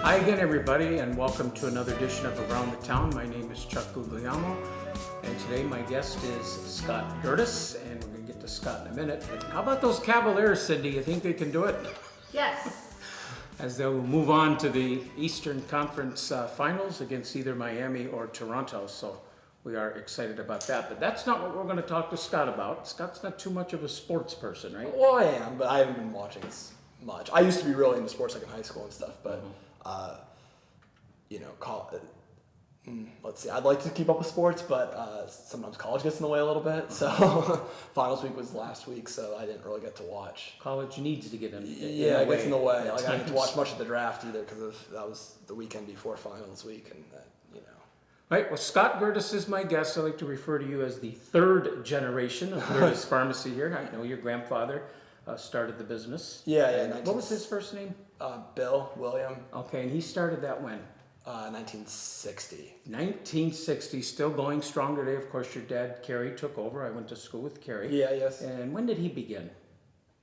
Hi again, everybody, and welcome to another edition of Around the Town. My name is Chuck Guglielmo, and today my guest is Scott Gerdes, and we're going to get to Scott in a minute. But how about those Cavaliers, Cindy? You think they can do it? Yes. As they'll move on to the Eastern Conference Finals against either Miami or Toronto, so we are excited about that. But that's not what we're going to talk to Scott about. Scott's not too much of a sports person, right? Well, I am, but I haven't been watching as much. I used to be really into sports, like in high school and stuff, but let's see. I'd like to keep up with sports, but sometimes college gets in the way a little bit. So finals week was last week, so I didn't really get to watch. College needs to get in. Yeah, it gets in the way. Like, I didn't get to watch much of the draft either because that was the weekend before finals week, and Right, well, Scott Gerdes is my guest. I like to refer to you as the third generation of Gerdes Pharmacy here. I know your grandfather started the business. Yeah. What was his first name? Bill William. Okay, and he started that when? 1960. 1960, still going strong today. Of course, your dad, Kerry, took over. I went to school with Kerry. Yeah, yes. And when did he begin?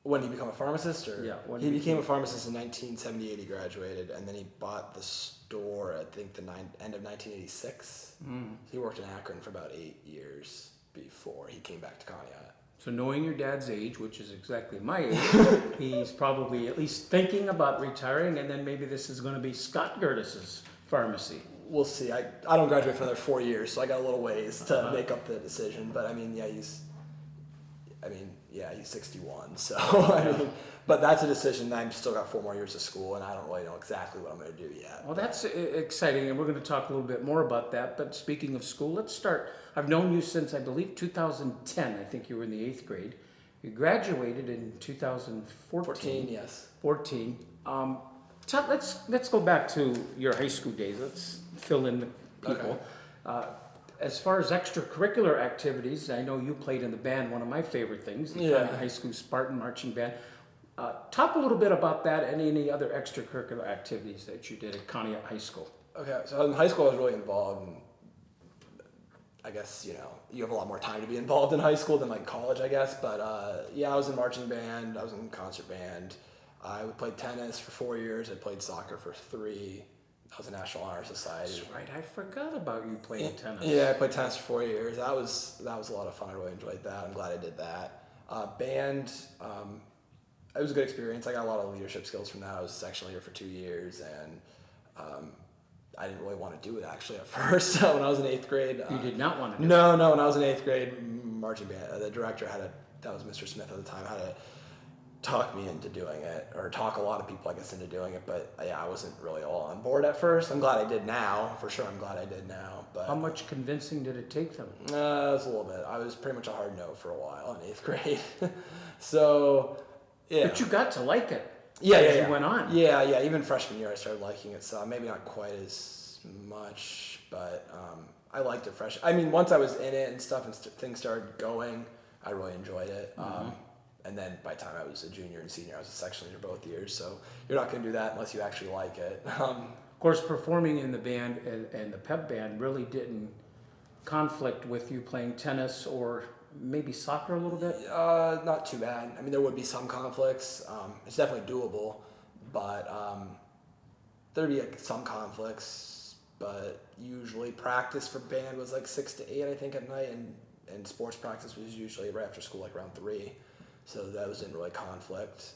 When he became a pharmacist? Yeah. He became a pharmacist in 1978. He graduated, and then he bought the store, I think, end of 1986. He worked in Akron for about 8 years before he came back to Conneaut. So knowing your dad's age, which is exactly my age, he's probably at least thinking about retiring, and then maybe this is going to be Scott Gerdes' pharmacy. We'll see. I don't graduate for another 4 years, so I got a little ways to make up the decision. But he's 61. So but that's a decision. I've still got 4 more years of school, and I don't really know exactly what I'm going to do yet. Well, that's exciting, and we're going to talk a little bit more about that. But speaking of school, let's start. I've known you since, I believe, 2010. I think you were in the 8th grade. You graduated in 2014. 14, yes. 14. So let's go back to your high school days. Let's fill in the people. Okay. As far as extracurricular activities, I know you played in the band, one of my favorite things, the Conneaut High School Spartan Marching Band. Talk a little bit about that and any other extracurricular activities that you did at Conneaut High School. Okay, so in high school I was really involved in, I guess, you have a lot more time to be involved in high school than like college, I guess. But I was in marching band, I was in concert band. I played tennis for 4 years, I played soccer for 3. I was a National Honor Society. That's right, I forgot about you playing tennis. Yeah, I played tennis for 4 years. That was a lot of fun. I really enjoyed that. I'm glad I did that. Band, it was a good experience. I got a lot of leadership skills from that. I was a section leader for 2 years, and I didn't really want to do it actually at first. When I was in 8th grade. You did not want to do it? No, when I was in 8th grade marching band, the director that was Mr. Smith at the time, had to talk me into doing it, or talk a lot of people, I guess, into doing it. But I wasn't really all on board at first. I'm glad I did now, for sure. I'm glad I did now. But how much convincing did it take them? It was a little bit. I was pretty much a hard no for a while in 8th grade. So, yeah. But you got to like it. Yeah. You went on. Yeah. Even freshman year, I started liking it. So maybe not quite as much, but I liked it once I was in it and stuff, and things started going, I really enjoyed it. And then by the time I was a junior and senior, I was a section leader both years. So you're not going to do that unless you actually like it. Of course, performing in the band and the pep band really didn't conflict with you playing tennis or maybe soccer a little bit? Not too bad. There would be some conflicts. It's definitely doable, but there'd be some conflicts. But usually practice for band was like 6 to 8, I think, at night, and sports practice was usually right after school, like around 3. So that wasn't really conflict.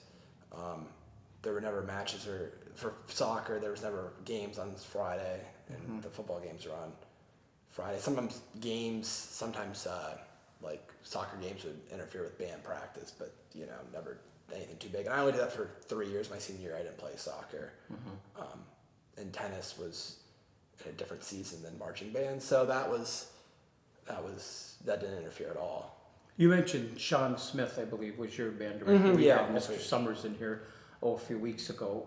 There were never matches, or for soccer, there was never games on Friday, and the football games are on Friday. Sometimes like soccer games would interfere with band practice, but never anything too big. And I only did that for 3 years. My senior year, I didn't play soccer. And tennis was in a different season than marching band, so that didn't interfere at all. You mentioned Sean Smith, I believe, was your band director. We had Mr. Summers in here a few weeks ago.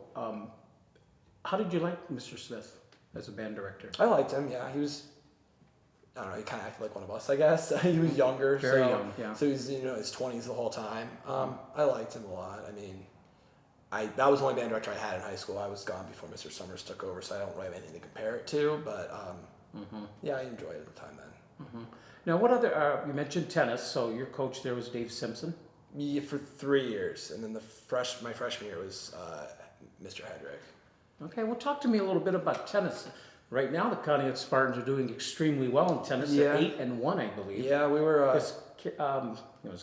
How did you like Mr. Smith as a band director? I liked him, yeah. He was, I don't know, he kind of acted like one of us, I guess. He was younger. Very young, yeah. So he was, his 20s the whole time. I liked him a lot. That was the only band director I had in high school. I was gone before Mr. Summers took over, so I don't really have anything to compare it to. But, I enjoyed it at the time then. Now, what other, you mentioned tennis, so your coach there was Dave Simpson? Yeah, for 3 years. And then my freshman year was Mr. Hedrick. Okay, well, talk to me a little bit about tennis. Right now, the Conneaut Spartans are doing extremely well in tennis. Yeah. They're 8-1, I believe. Yeah, we were. I was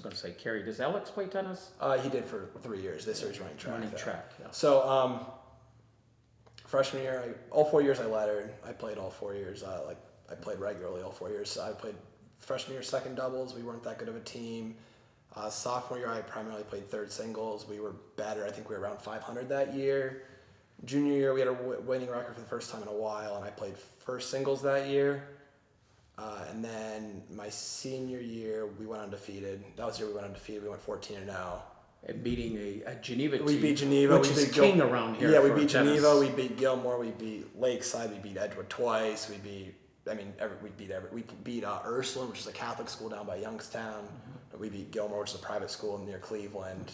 going to say, Kerry, does Alex play tennis? He did for 3 years. This year he's running track. Running though. track, yeah. So freshman year, all 4 years I lettered. I played all 4 years. I played regularly all 4 years. So I played freshman year second doubles. We weren't that good of a team. Sophomore year I primarily played third singles. We were better. I think we were around 500 that year. Junior year we had a winning record for the first time in a while, and I played first singles that year. And then my senior year we went undefeated. That was the year we went undefeated. We went 14-0. And beating a Geneva team. We beat Geneva. Which is king around here. Yeah, we for beat tennis. Geneva. We beat Gilmore. We beat Lakeside. We beat Edgewood twice. We beat Ursuline, which is a Catholic school down by Youngstown. We beat Gilmore, which is a private school near Cleveland.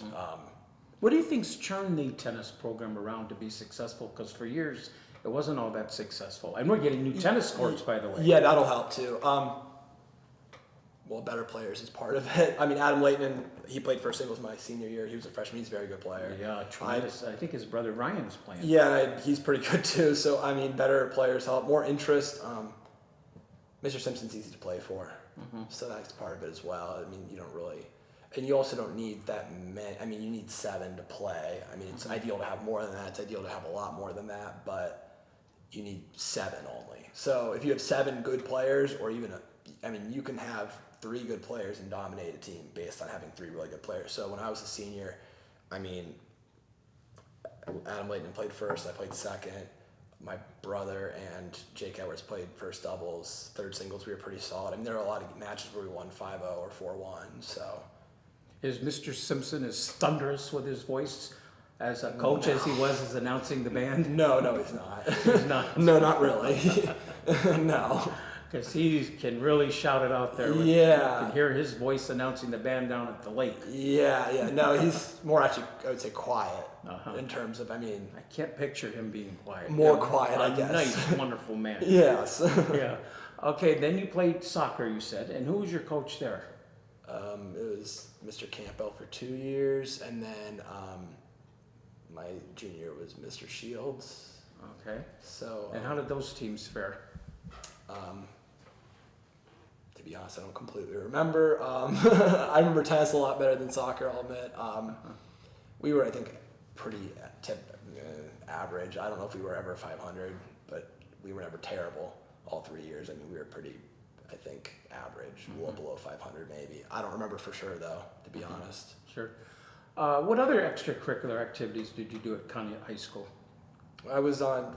What do you think's turned the tennis program around to be successful? Because for years, it wasn't all that successful. And we're getting new tennis courts, by the way. Yeah, that'll help too. Well, better players is part of it. I mean, Adam Leighton, he played first singles my senior year. He was a freshman. He's a very good player. Yeah, tremendous. I think his brother Ryan's playing. Yeah, he's pretty good too. So, I mean, better players help. More interest. Mr. Simpson's easy to play for. So that's part of it as well. I mean, you don't really... And you also don't need that many. I mean, you need 7 to play. I mean, it's ideal to have more than that. It's ideal to have a lot more than that, but you need 7 only. So if you have 7 good players, or even, you can have 3 good players and dominate a team based on having 3 really good players. So when I was a senior, Adam Leighton played first, I played second. My brother and Jake Edwards played first doubles, third singles. We were pretty solid. I mean, there are a lot of matches where we won 5-0 or 4-1, so... Is Mr. Simpson as thunderous with his voice as a coach as he was as announcing the band? No, he's not. He's not. No, not really. No. Because he can really shout it out there. Yeah. You can hear his voice announcing the band down at the lake. Yeah. No, he's more actually, I would say, quiet in terms of, I can't picture him being quiet. More quiet, I guess. A nice, wonderful man. Yes. Yeah. Okay, then you played soccer, you said. And who was your coach there? It was Mr. Campbell for 2 years, and then my junior year was Mr. Shields. Okay. So. And how did those teams fare? To be honest, I don't completely remember. I remember tennis a lot better than soccer, I'll admit. We were, I think, pretty average. I don't know if we were ever 500, but we were never terrible all 3 years. I mean, we were pretty, I think, average, a little below 500 maybe. I don't remember for sure, though, to be honest. Sure. What other extracurricular activities did you do at Conneaut High School?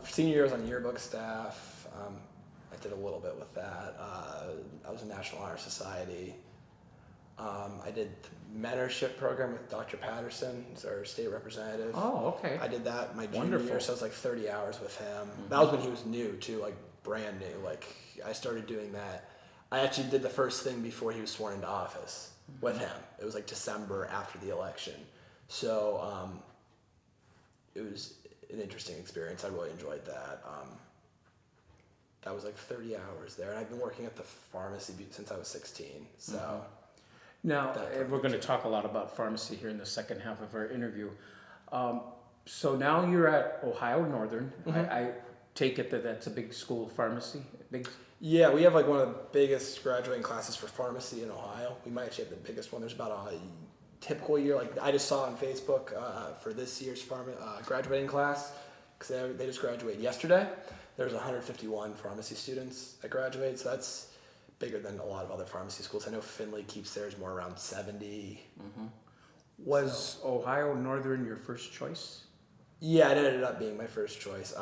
Senior year, I was on yearbook staff. I did a little bit with that. I was in National Honor Society. I did the mentorship program with Dr. Patterson, who's our state representative. Oh, okay. I did that my junior Wonderful. year, so I was like 30 hours with him. That was when he was new too, like brand new. Like I started doing that. I actually did the first thing before he was sworn into office with him. It was like December after the election. So it was an interesting experience. I really enjoyed that. That was like 30 hours there. And I've been working at the pharmacy since I was 16. So now, we're going to talk a lot about pharmacy here in the second half of our interview. So now you're at Ohio Northern. I take it that that's a big school pharmacy? Yeah, we have like one of the biggest graduating classes for pharmacy in Ohio. We might actually have the biggest one. There's about a typical year, like I just saw on Facebook for this year's graduating class, because they just graduated yesterday. There's 151 pharmacy students that graduate, so that's bigger than a lot of other pharmacy schools. I know Findlay keeps theirs more around 70. Was Ohio Northern your first choice? Yeah, it ended up being my first choice.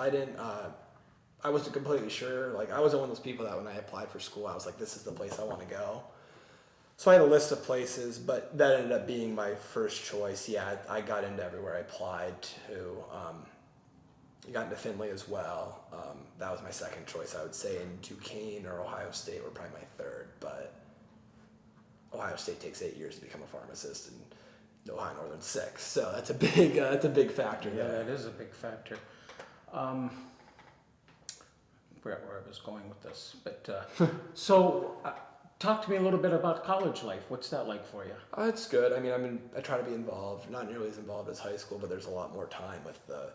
I wasn't completely sure. Like, I wasn't one of those people that when I applied for school, I was like, this is the place I want to go. So I had a list of places, but that ended up being my first choice. Yeah, I got into everywhere I applied to. I got into Findlay as well. That was my second choice, I would say, and Duquesne or Ohio State were probably my third, but Ohio State takes 8 years to become a pharmacist, and Ohio Northern 6, so that's a big factor there. Yeah, that is a big factor. I forgot where I was going with this, but so talk to me a little bit about college life. What's that like for you? It's good. I mean, I try to be involved, not nearly as involved as high school, but there's a lot more time with the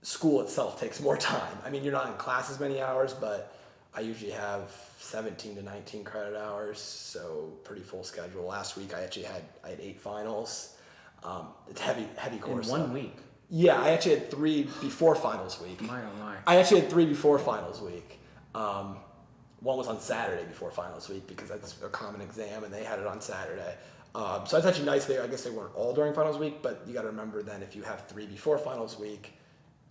school itself takes more time. I mean, you're not in class as many hours, but I usually have 17 to 19 credit hours, so pretty full schedule. Last week I had 8 finals. It's heavy course. In 1 week. Yeah, I actually had 3 before finals week. My oh my. I actually had 3 before finals week. One was on Saturday before finals week because that's a common exam, and they had it on Saturday. So that's actually nice. I guess they weren't all during finals week, but you got to remember then if you have 3 before finals week,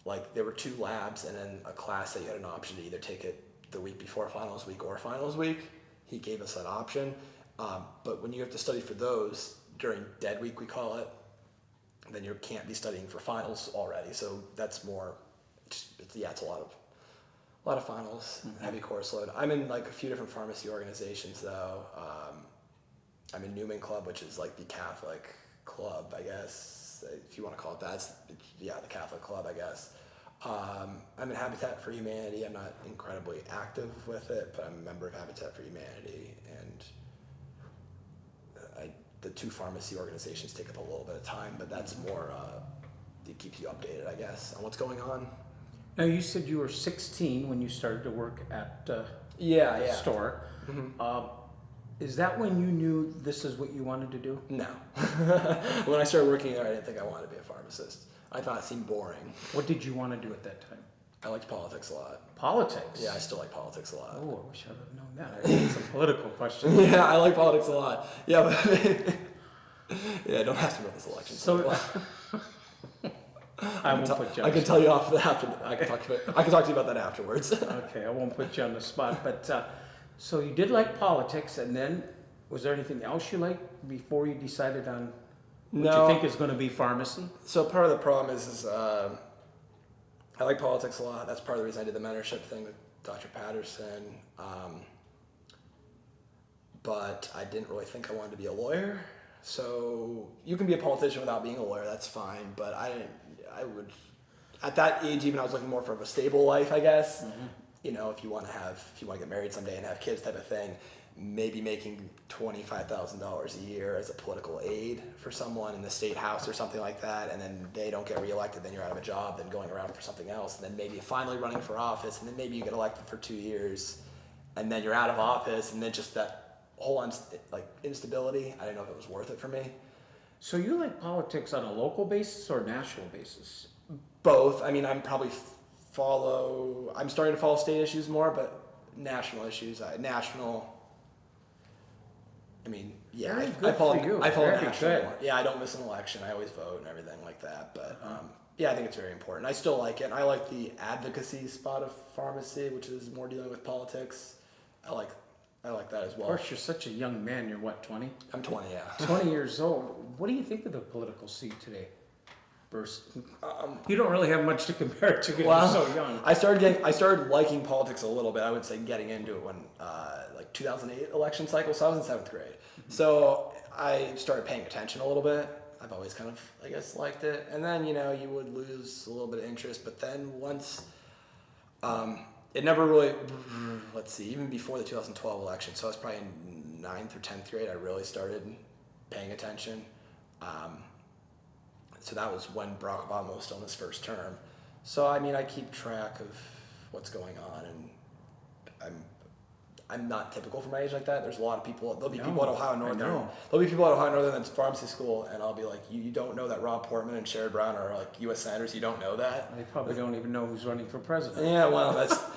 like there were 2 labs and then a class that you had an option to either take it the week before finals week or finals week. He gave us that option. But when you have to study for those during dead week, we call it, then you can't be studying for finals already. So that's more, it's a lot of finals, heavy course load. I'm in like a few different pharmacy organizations though. I'm in Newman Club, which is like the Catholic club, I guess, if you want to call it that. The Catholic club, I guess. I'm in Habitat for Humanity. I'm not incredibly active with it, but I'm a member of Habitat for Humanity, and the 2 pharmacy organizations take up a little bit of time, but that's more, it keeps you updated, I guess, on what's going on. Now, you said you were 16 when you started to work at the store. Mm-hmm. Is that when you knew this is what you wanted to do? No. When I started working there, I didn't think I wanted to be a pharmacist. I thought it seemed boring. What did you want to do at that time? I liked politics a lot. Politics? Yeah, I still like politics a lot. Oh, I wish I would have known that. I had some political questions. Yeah, I like politics a lot. Yeah, but yeah, don't ask me about this election. So, I won't put you on I the can tell you off after. I can talk to you about that afterwards. Okay, I won't put you on the spot. But so you did like politics, and then was there anything else you liked before you decided on what you think is going to be pharmacy? So part of the problem is I like politics a lot. That's part of the reason I did the mentorship thing with Dr. Patterson. But I didn't really think I wanted to be a lawyer. So you can be a politician without being a lawyer. That's fine. But I would, at that age, even I was looking more for a stable life, I guess. Mm-hmm. You know, if you want to get married someday and have kids type of thing, maybe making $25,000 a year as a political aide for someone in the state house or something like that, and then they don't get reelected, then you're out of a job, then going around for something else, and then maybe finally running for office, and then maybe you get elected for 2 years, and then you're out of office, and then just that whole instability. I didn't know if it was worth it for me. So you like politics on a local basis or national basis? Both. I mean, I'm starting to follow state issues more, but national issues, I follow national more. Yeah, I don't miss an election. I always vote and everything like that. But yeah, I think it's very important. I still like it. And I like the advocacy spot of pharmacy, which is more dealing with politics. I like that as well. Of course, you're such a young man. You're what, 20? I'm 20, yeah. 20 years old. What do you think of the political scene today? You don't really have much to compare it to because you're so young. I started liking politics a little bit. I would say getting into it when 2008 election cycle. So I was in 7th grade. Mm-hmm. So I started paying attention a little bit. I've always kind of, I guess, liked it. And then, you would lose a little bit of interest. But then once, it never really, even before the 2012 election, so I was probably in 9th or 10th grade, I really started paying attention. So that was when Barack Obama was still in his first term. So, I mean, I keep track of what's going on, and I'm not typical for my age like that. There's a lot of people. There'll be people at Ohio Northern. There'll be people at Ohio Northern that's pharmacy school, and I'll be like, you don't know that Rob Portman and Sherrod Brown are like U.S. senators. You don't know that. They probably don't even know who's running for president. Yeah, well,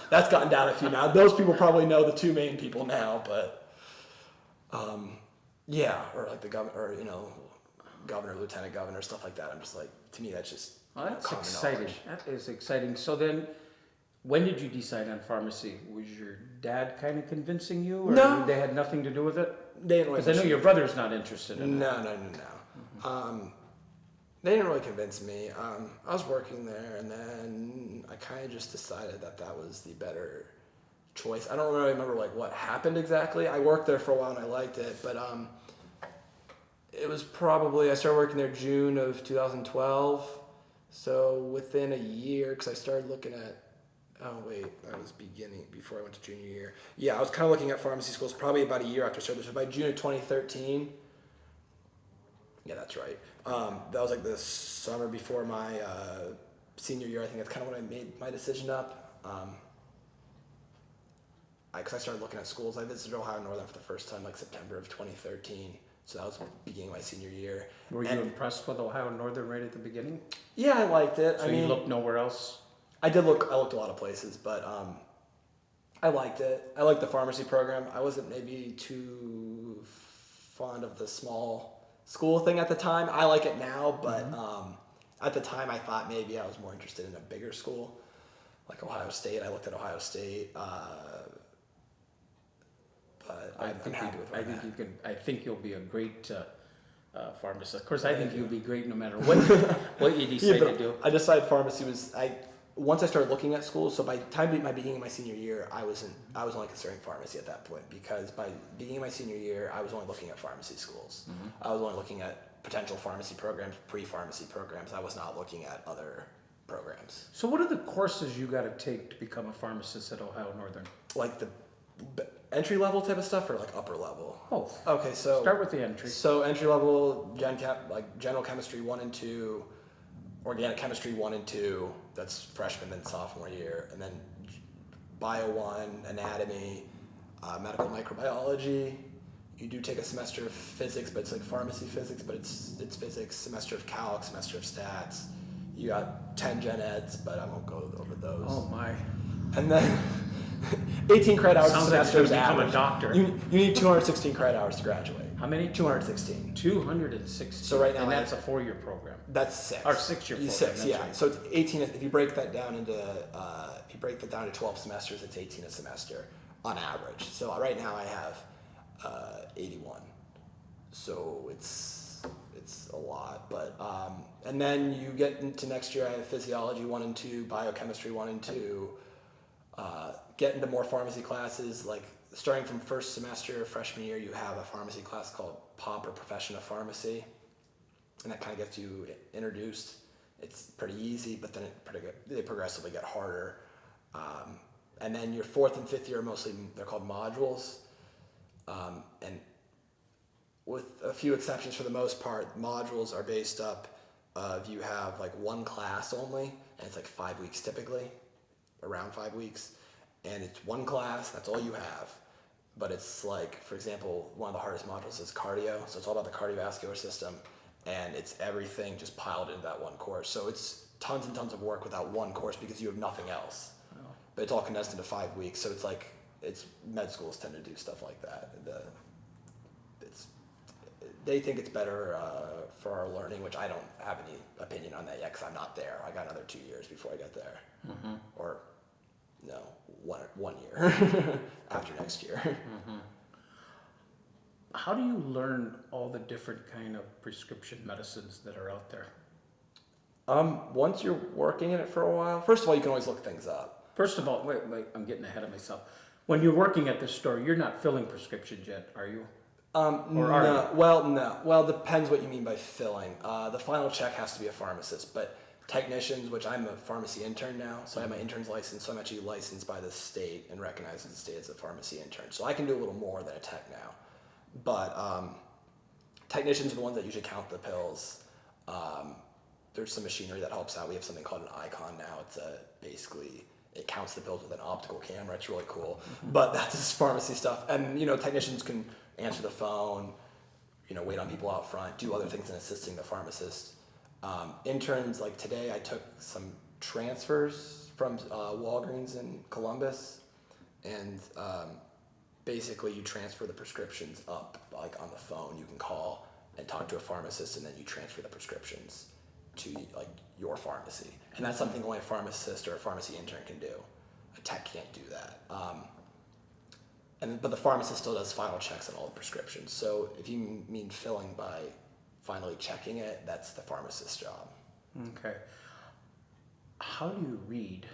that's gotten down a few now. Those people probably know the 2 main people now, but yeah, or like the governor, or governor, lieutenant governor, stuff like that. I'm just like, to me, that's just that's exciting. Knowledge. That is exciting. So then, when did you decide on pharmacy? Was your dad kind of convincing you, or no, they had nothing to do with it? They didn't really. Because I know your brother's not interested in it. No. Mm-hmm. They didn't really convince me. I was working there, and then I kind of just decided that was the better choice. I don't really remember what happened exactly. I worked there for a while and I liked it, but it was probably, I started working there June of 2012. So within a year, because I started looking at, that was before I went to junior year. Yeah, I was kind of looking at pharmacy schools probably about a year after I started. So by June of 2013, yeah, that's right. That was like the summer before my senior year, I think that's kind of when I made my decision up. Because I started looking at schools. I visited Ohio Northern for the first time like September of 2013. So that was beginning of my senior year. Were you impressed with Ohio Northern right at the beginning? Yeah, I liked it. So you looked nowhere else? I looked a lot of places, but I liked it. I liked the pharmacy program. I wasn't maybe too fond of the small school thing at the time. I like it now, but at the time I thought maybe I was more interested in a bigger school, like Ohio State. I looked at Ohio State, but I'm happy with where I'm at. I think you'll be a great pharmacist. Of course, I think you'll be great no matter what you decide to do. I decided pharmacy was once I started looking at schools. So by the time my beginning of my senior year, I was only considering pharmacy at that point, because by beginning of my senior year, I was only looking at pharmacy schools. I was only looking at potential pharmacy programs, pre-pharmacy programs. I was not looking at other programs. So what are the courses you got to take to become a pharmacist at Ohio Northern? Like the entry level type of stuff, or like upper level? Both. Okay, so Start with the entry. So entry level, like general chemistry 1 and 2, organic chemistry 1 and 2. That's freshman and sophomore year, and then bio 1, anatomy, medical microbiology. You do take a semester of physics, but it's like pharmacy physics, but it's physics. Semester of calc, semester of stats. You got 10 gen eds, but I won't go over those. Oh my. And then 18 credit hours a Sounds semester is like you're average. gonna become a doctor. You need 216 credit hours to graduate. How many? 216. 260. So right now and I that's a 4-year program. That's 6. Or 6-year program. 6, yeah. Right. So it's 18. If you break that down into 12 semesters, it's 18 a semester on average. So right now I have 81. So it's a lot, but and then you get into next year. I have physiology 1 and 2, biochemistry 1 and 2. Get into more pharmacy classes, like starting from first semester, freshman year, you have a pharmacy class called POP, or Profession of Pharmacy, and that kind of gets you introduced. It's pretty easy, but then they progressively get harder. And then your 4th and 5th year, mostly they're called modules, and with a few exceptions, for the most part, modules are based up of you have like one class only, and it's like 5 weeks typically, around 5 weeks, and it's one class, that's all you have. But it's like, for example, one of the hardest modules is cardio, so it's all about the cardiovascular system, and it's everything just piled into that one course. So it's tons and tons of work without one course because you have nothing else. Oh. But it's all condensed into 5 weeks, so it's med schools tend to do stuff like that. They think it's better for our learning, which I don't have any opinion on that yet because I'm not there. I got another 2 years before I get there. Or no, 1 year after next year. How do you learn all the different kind of prescription medicines that are out there? Once you're working in it for a while, first of all, you can always look things up. First of all, wait, I'm getting ahead of myself. When you're working at the store, you're not filling prescriptions yet, are you? No. Well, depends what you mean by filling. The final check has to be a pharmacist, but technicians, which I'm a pharmacy intern now, so I have my intern's license, so I'm actually licensed by the state and recognized as the state as a pharmacy intern. So I can do a little more than a tech now. But technicians are the ones that usually count the pills. There's some machinery that helps out. We have something called an icon now. It's basically, it counts the pills with an optical camera. It's really cool. But that's just pharmacy stuff. And, technicians can answer the phone, wait on people out front, do other things in assisting the pharmacist. Interns, like today, I took some transfers from Walgreens in Columbus, and basically you transfer the prescriptions up, like on the phone. You can call and talk to a pharmacist, and then you transfer the prescriptions to like your pharmacy. And that's something only a pharmacist or a pharmacy intern can do. A tech can't do that. But the pharmacist still does final checks on all the prescriptions. So if you mean filling by finally checking it, that's the pharmacist's job. Okay. How do you read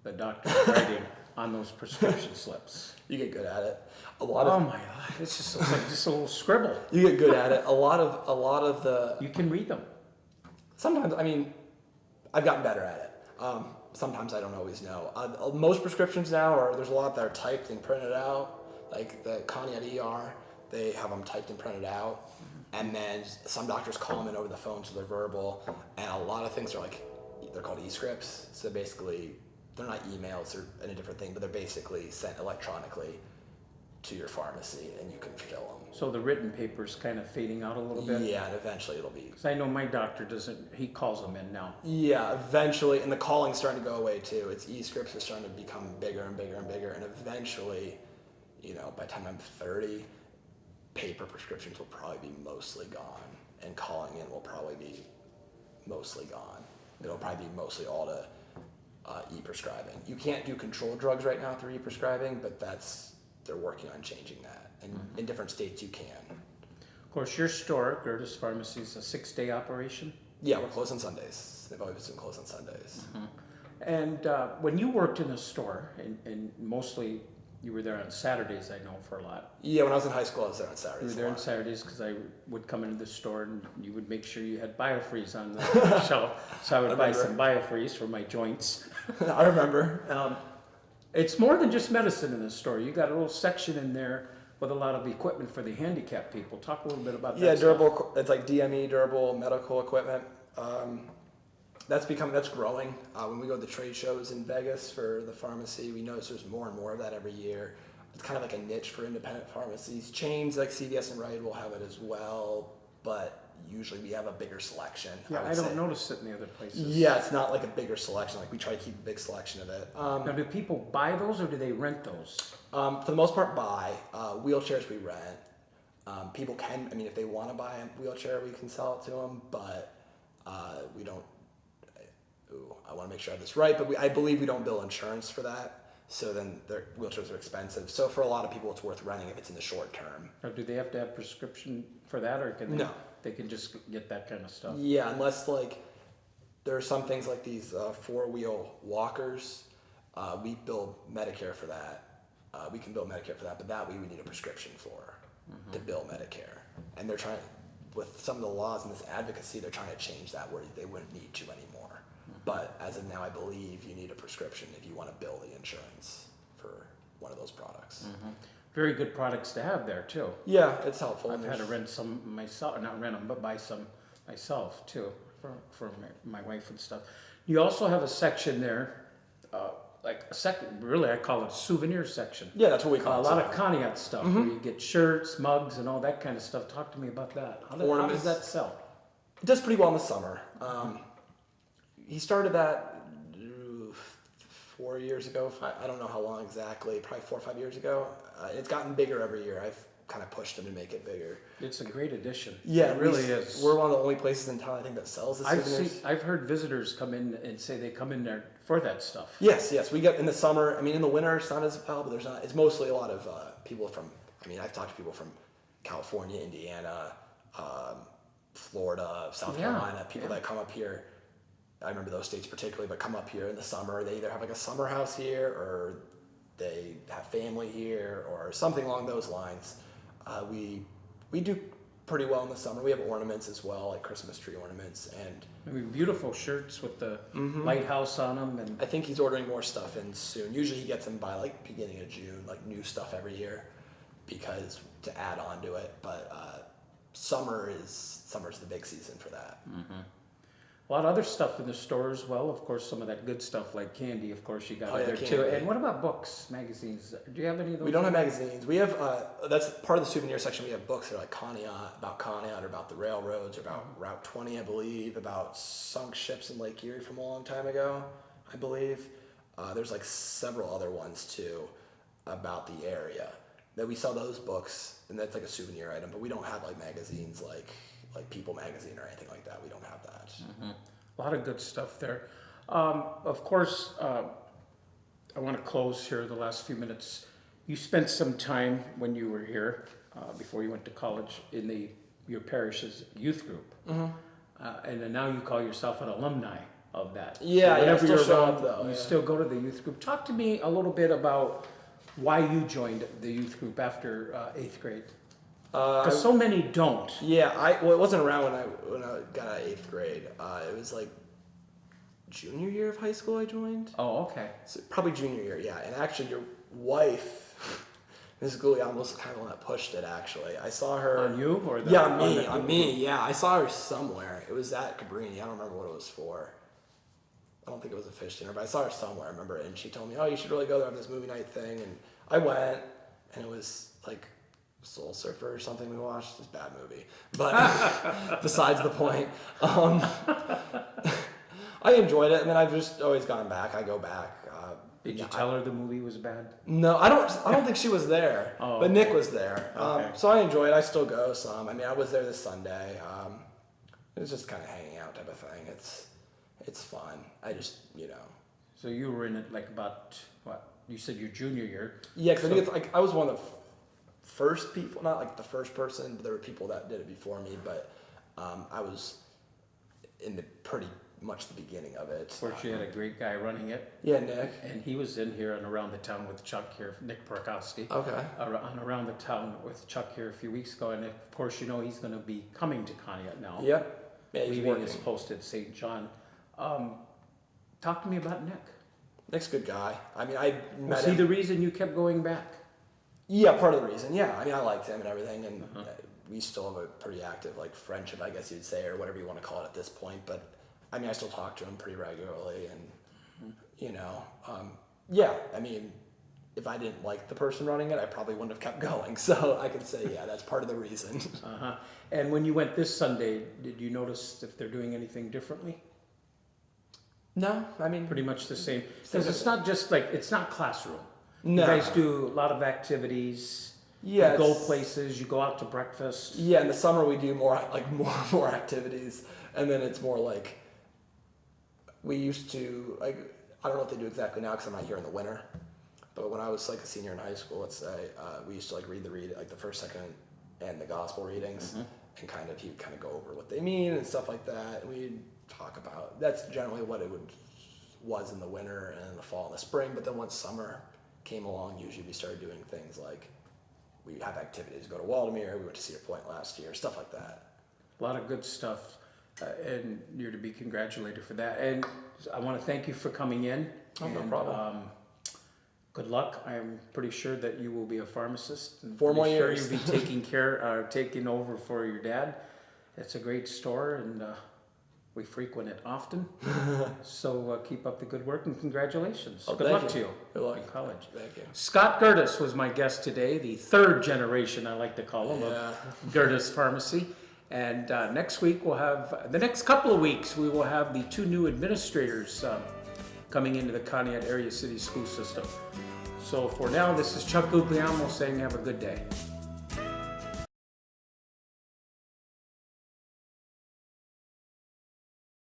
the doctor's writing on those prescription slips? You get good at it. Oh my God! It's just like just a little scribble. You get good at it. A lot of the. You can read them. Sometimes, I've gotten better at it. Sometimes I don't always know. Most prescriptions now there's a lot that are typed and printed out. Like the Conneaut ER, they have them typed and printed out. And then some doctors call them in over the phone, so they're verbal. And a lot of things are like they're called e-scripts. So basically, they're not emails or a different thing, but they're basically sent electronically to your pharmacy, and you can fill them. So the written paper's kind of fading out a little bit? Yeah, and eventually it'll be. 'Cause I know my doctor doesn't, he calls them in now. Yeah, eventually, and the calling's starting to go away too. It's e-scripts are starting to become bigger and bigger and bigger, and eventually, by the time I'm 30, paper prescriptions will probably be mostly gone, and calling in will probably be mostly gone. It'll probably be mostly all to e-prescribing. You can't do controlled drugs right now through e-prescribing, but they're working on changing that. And in different states you can. Of course, your store, Gerdes Pharmacy, is a 6-day operation? Yeah, we're closed on Sundays. They've always been closed on Sundays. And when you worked in the store, and mostly you were there on Saturdays, I know, for a lot. Yeah, when I was in high school, I was there on You Saturdays. were there on Saturdays because I would come into the store and you would make sure you had Biofreeze on the shelf. So I would buy some Biofreeze for my joints. I remember. It's more than just medicine in the store. You got a little section in there with a lot of equipment for the handicapped people. Talk a little bit about that. Yeah, stuff. durable. It's like DME, durable medical equipment. That's growing. When we go to the trade shows in Vegas for the pharmacy, we notice there's more and more of that every year. It's kind of like a niche for independent pharmacies. Chains like CVS and Rite will have it as well, but usually we have a bigger selection. Yeah, I don't notice it in the other places. Yeah, it's not like a bigger selection. Like we try to keep a big selection of it. Now, do people buy those or do they rent those? For the most part, buy. Wheelchairs we rent. People can, if they want to buy a wheelchair, we can sell it to them, but we don't. I want to make sure I have this right, but I believe we don't bill insurance for that. So then their wheelchairs are expensive. So for a lot of people, it's worth renting if it's in the short term. Or do they have to have prescription for that, or can No. they can just get that kind of stuff? Yeah, unless there are some things like these 4-wheel walkers. We bill Medicare for that. We can bill Medicare for that, but that we would need a prescription for to bill Medicare. And they're trying, with some of the laws and this advocacy, they're trying to change that where they wouldn't need to anymore. But as of now, I believe you need a prescription if you want to bill the insurance for one of those products. Very good products to have there too. Yeah, it's helpful. I've had to rent some myself, not rent them, but buy some myself too for my wife and stuff. You also have a section there, really I call it a souvenir section. Yeah, that's what we call A it. lot of Conneaut stuff where you get shirts, mugs, and all that kind of stuff. Talk to me about that. How does that sell? It does pretty well in the summer. He started that 4 years ago. I don't know how long exactly, probably 4 or 5 years ago. It's gotten bigger every year. I've kind of pushed him to make it bigger. It's a great addition. Yeah, it really is. We're one of the only places in town, I think, that sells the souvenirs. I've heard visitors come in and say they come in there for that stuff. Yes. We get in the summer. In the winter, it's not as well, but there's not. It's mostly a lot of people from. I've talked to people from California, Indiana, Florida, South Carolina. People that come up here. I remember those states particularly, but come up here in the summer. They either have like a summer house here, or they have family here, or something along those lines. We do pretty well in the summer. We have ornaments as well, like Christmas tree ornaments, and beautiful shirts with the lighthouse on them. And I think he's ordering more stuff in soon. Usually he gets them by like beginning of June, like new stuff every year, because to add on to it. But summer's the big season for that. a lot of other stuff in the store as well. Of course, some of that good stuff like candy, of course, you got there candy. too. And what about books, magazines? Do you have any of those? We don't have magazines. We have, that's part of the souvenir section. We have books that are like Conneaut, or about the railroads, or about Route 20, I believe, about sunk ships in Lake Erie from a long time ago, I believe. There's like several other ones too about the area. That we sell those books, and that's like a souvenir item, but we don't have like magazines like People Magazine or anything like that. We don't have that. A lot of good stuff there. Of course, I want to close here the last few minutes. You spent some time when you were here, before you went to college, in your parish's youth group. And then now you call yourself an alumni of that. Yeah, so whenever I still you're show around, up though. You still go to the youth group. Talk to me a little bit about why you joined the youth group after 8th grade. Because so many don't. Yeah, it wasn't around when I got out of 8th grade. It was like junior year of high school I joined. Oh, okay. So probably junior year, yeah. And actually, your wife, Mrs. Guglielmo, was kind of the one that pushed it. Actually, I saw her On you or on me. Yeah, I saw her somewhere. It was at Cabrini. I don't remember what it was for. I don't think it was a fish dinner, but I saw her somewhere. I remember it, and she told me, "Oh, you should really go there on this movie night thing." And I went, and it was like Soul Surfer or something we watched. It's a bad movie, but besides the point. I enjoyed it, and then I've just always gone back. I go back. Did you tell her the movie was bad? No, I don't think she was there, Oh, but okay. Nick was there. Okay. So I enjoy it. I still go some. I mean, I was there this Sunday. It was just kind of hanging out type of thing. It's fun. I just, So you were in it like about, what? You said your junior year. Yeah, because I think it's like I was one of the first people, not like the first person, but there were people that did it before me, but I was in the pretty much the beginning of it. Of course, you had a great guy running it. Yeah, Nick. And he was in here and around the town with Chuck here, Nick Perkowski. Okay. Around the town with Chuck here a few weeks ago. And of course, he's going to be coming to Conneaut now. Yep. Yeah, he's Leaving working. his post at St. John. Talk to me about Nick. Nick's a good guy. I mean, I met Was him. he the reason you kept going back? Yeah, part of the reason. Yeah, I mean, I liked him and everything, and we still have a pretty active like friendship, I guess you'd say, or whatever you want to call it at this point. But I mean, I still talk to him pretty regularly, and yeah. I mean, if I didn't like the person running it, I probably wouldn't have kept going. So I can say, yeah, that's part of the reason. And when you went this Sunday, did you notice if they're doing anything differently? No, I mean, Pretty much the same. Because it's not just like, it's not classroom. no. You guys do a lot of activities. Yeah, You go it's- places, you go out to breakfast. Yeah, in the summer we do more activities, and then it's more like we used to like. I don't know what they do exactly now because I'm not here in the winter. But when I was like a senior in high school, let's say, we used to like read like the first, second, and the gospel readings, and he would kind of go over what they mean and stuff like that. And we'd talk about that's generally what it was in the winter and in the fall and the spring. But then once summer came along, usually we started doing things like we have activities. Go to Waldemere. We went to Cedar Point last year. Stuff like that. A lot of good stuff. And you're to be congratulated for that. And I want to thank you for coming in. Oh, no And, problem. good luck. I'm pretty sure that you will be a pharmacist. And 4 more pretty sure years. You'll be taking over for your dad. It's a great store, and we frequent it often. So keep up the good work, and congratulations. Oh, good thank luck to you Good luck. in college. Thank you. Scott Gerdes was my guest today, the third generation, I like to call him, Yeah. of Gerdes Pharmacy. And next week the next couple of weeks, we will have the 2 new administrators coming into the Conneaut Area City School System. So for now, this is Chuck Guglielmo saying have a good day.